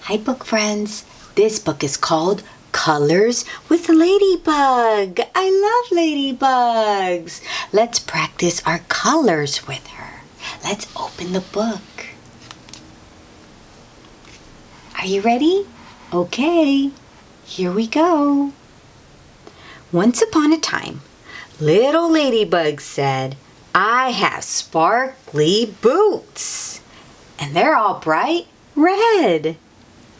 Hi book friends, this book is called Colors with Ladybug. I love ladybugs. Let's practice our colors with her. Let's open the book. Are you ready? Okay, here we go. Once upon a time, little Ladybug said, I have sparkly boots. And they're all bright red.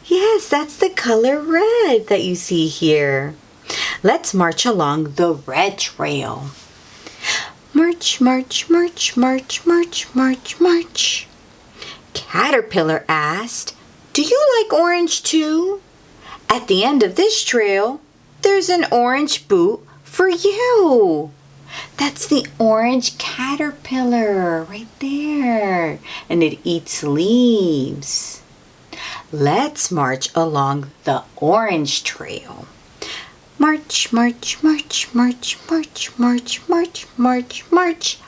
Yes, that's the color red that you see here. Let's march along the red trail. March, march, march, march, march, march, march. Caterpillar asked, do you like orange too? At the end of this trail, there's an orange boot for you. That's the orange caterpillar right there, and it eats leaves. Let's march along the orange trail. March, march, march, march, march, march, march, march, march.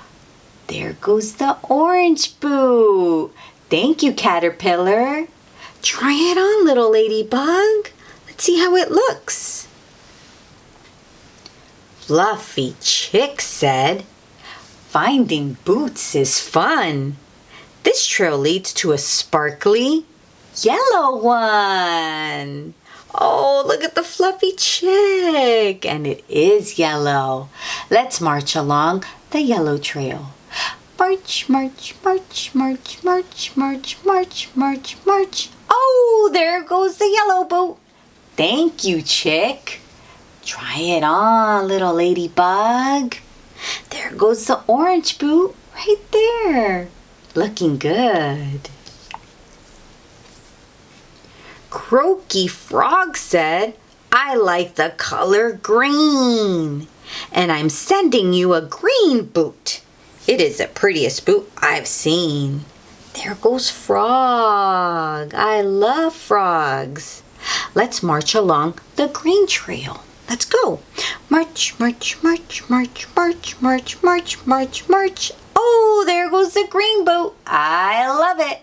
There goes the orange boot. Thank you, caterpillar. Try it on, little ladybug. Let's see how it looks. Fluffy Chick said, finding boots is fun. This trail leads to a sparkly yellow one. Oh, look at the fluffy chick. And it is yellow. Let's march along the yellow trail. March, march, march, march, march, march, march, march, march. Oh, there goes the yellow boot. Thank you, chick. Try it on, little ladybug. There goes the orange boot right there. Looking good. Croaky Frog said, I like the color green, and I'm sending you a green boot. It is the prettiest boot I've seen. There goes Frog. I love frogs. Let's march along the green trail. Let's go. March, march, march, march, march, march, march, march, march. Oh, there goes the green boot. I love it.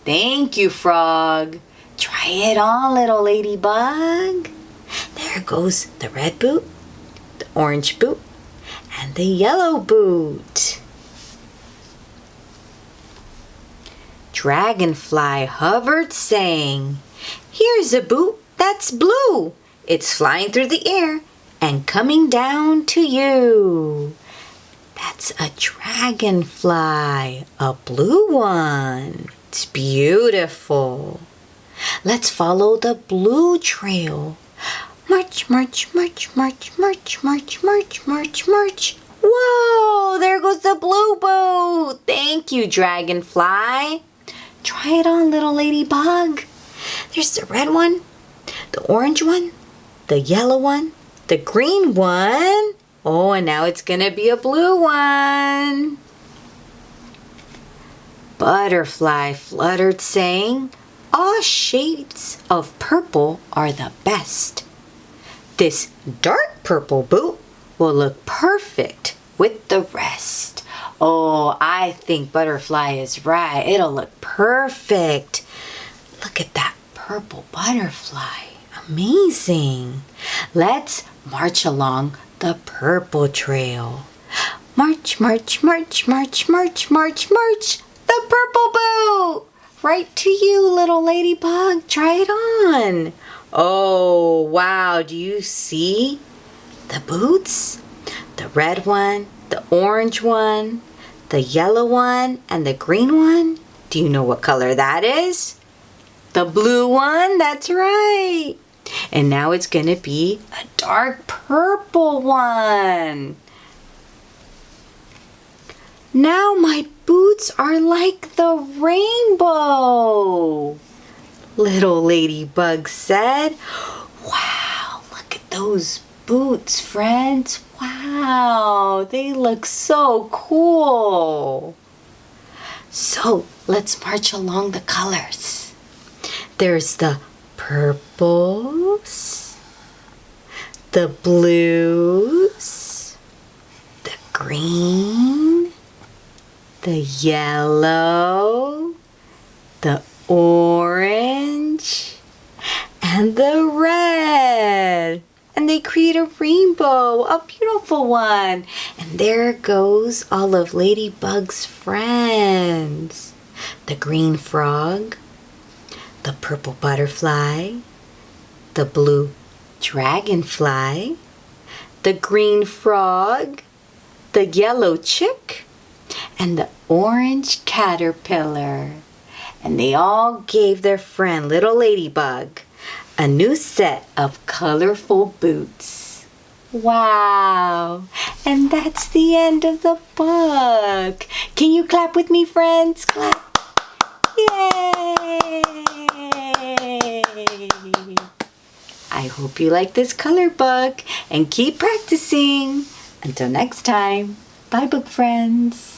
Thank you, Frog. Try it on, little ladybug. There goes the red boot, the orange boot, and the yellow boot. Dragonfly hovered, saying, here's a boot that's blue. It's flying through the air and coming down to you. That's a dragonfly, a blue one. It's beautiful. Let's follow the blue trail. March, march, march, march, march, march, march, march, march. Whoa, there goes the blue boot. Thank you, dragonfly. Try it on, little ladybug. There's the red one, the orange one, the yellow one, the green one. Oh, and now it's gonna be a blue one. Butterfly fluttered, saying, all shades of purple are the best. This dark purple boot will look perfect with the rest. Oh, I think Butterfly is right. It'll look perfect. Look at that purple butterfly. Amazing. Let's march along the purple trail. March, march, march, march, march, march, march. The purple boot. Right to you, little ladybug. Try it on. Oh, wow. Do you see the boots? The red one, the orange one, the yellow one, and the green one. Do you know what color that is? The blue one. That's right. And now it's going to be a dark purple one. Now my boots are like the rainbow, little ladybug said. Wow, look at those boots, friends. Wow, they look so cool. So let's march along the colors. There's the purples, the blues, the green, the yellow, the orange, the red. And they create a rainbow, a beautiful one. And there goes all of Ladybug's friends. The green frog, the purple butterfly, the blue dragonfly, the green frog, the yellow chick, and the orange caterpillar. And they all gave their friend little Ladybug a new set of colorful boots. Wow! And that's the end of the book. Can you clap with me, friends? Clap. Yay! I hope you like this color book and keep practicing. Until next time, bye book friends.